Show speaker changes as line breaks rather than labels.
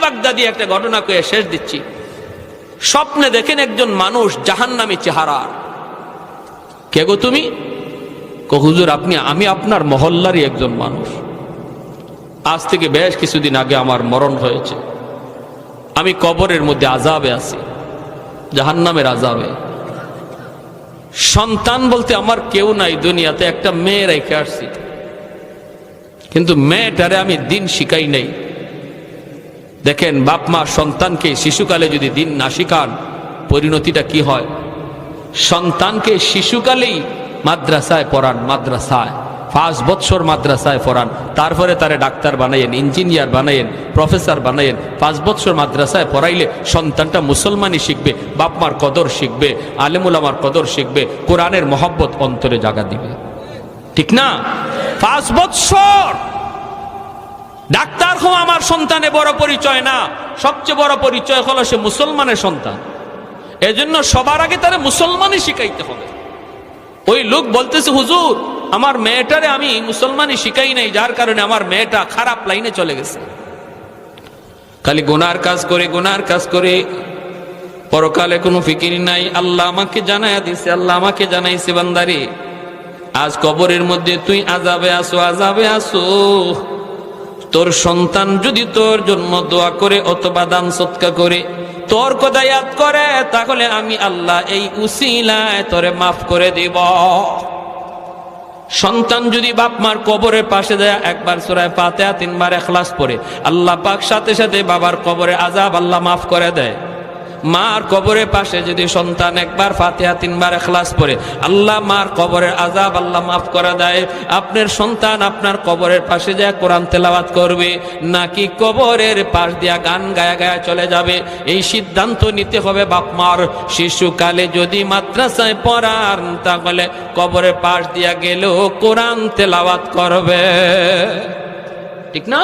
বাগদাদি একটা ঘটনা কয়ে শেষ দিচ্ছি। স্বপ্নে দেখেন একজন মানুষ জাহান্নামী চেহারার। কে গো তুমি? হুজুর আমি আপনার মহল্লারই একজন মানুষ। আজ থেকে বেশ কিছুদিন আগে আমার মরণ হয়েছে। আমি কবরের মধ্যে আযাবে আছি, জাহান্নামের আযাবে। সন্তান বলতে আমার কেউ নাই দুনিয়াতে, একটা মেয়ে রেখে আসছি, কিন্তু মেয়েটারে আমি দিন শিখাই নাই। দেখেন বাপ মা সন্তানকে শিশুকালে যদি দিন না শিখান পরিণতিটা কি হয়। সন্তানকে শিশুকালেই মাদ্রাসায় পড়ান, মাদ্রাসায় 5 বছর মাদ্রাসায় পড়ান, তারপরে তারে ডাক্তার বানাইয়েন, ইঞ্জিনিয়ার বানাইয়েন, প্রফেসর বানাইয়েন। 5 বছর মাদ্রাসায় পড়াইলে সন্তানটা মুসলমানই শিখবে, বাপ মার কদর শিখবে, আলেম উলামার কদর শিখবে, কোরআনের মহব্বত অন্তরে জাগা দিবে। ঠিক না? 5 বছর ডাক্তার হওয়া আমার সন্তানে বড় পরিচয় না, সবচেয়ে বড় পরিচয় হলো সে মুসলমানের সন্তান। এজন্য সবার আগে তারা মুসলমানই শিখাইতে হবে। ওই লোক বলতেছে হুজুর আমার মেয়েটারে আমি মুসলমানই শিখাই নাই, যার কারণে আমার মেয়েটা খারাপ লাইনে চলে গেছে, খালি গুনার কাজ করে, গুনার কাজ করে, পরকালে কোনো ফিকির নাই। আল্লাহ আমাকে জানায়া দিছে, আল্লাহ আমাকে জানাইছে বান্দারে আজ কবরের মধ্যে তুই আযাবে আসো, আযাবে আসো। তোর সন্তান যদি তোর জন্য দোয়া করে অথবা দান সদকা করে, তোর কথা ইয়াদ করে, তাহলে আমি আল্লাহ এই উসিলায় তোরে মাফ করে দিব। সন্তান যদি বাপ মার কবরের পাশে যায় একবার সূরা ফাতিহা 3 বার ইখলাস পড়ে, আল্লাহ পাক সাথে সাথে বাবার কবরে আযাব আল্লাহ মাফ করে দেয়। মার কবরের পাশে যদি সন্তান একবার ফাতিহা 3 বার ইখলাস পড়ে, আল্লাহ মার কবরের আযাব আল্লাহ মাফ করে দেয়। আপনার সন্তান আপনার কবরের পাশে যায় কোরআন তেলাওয়াত করবে নাকি কবরের পাশ দিয়া গান গায়া গায়া চলে যাবে, এই সিদ্ধান্ত নিতে হবে বাপ মার। শিশুকালে যদি মাদ্রাসায় পড়ান তাহলে কবরের পাশ দিয়া গেলেও কোরআন তেলাওয়াত করবে। ঠিক না?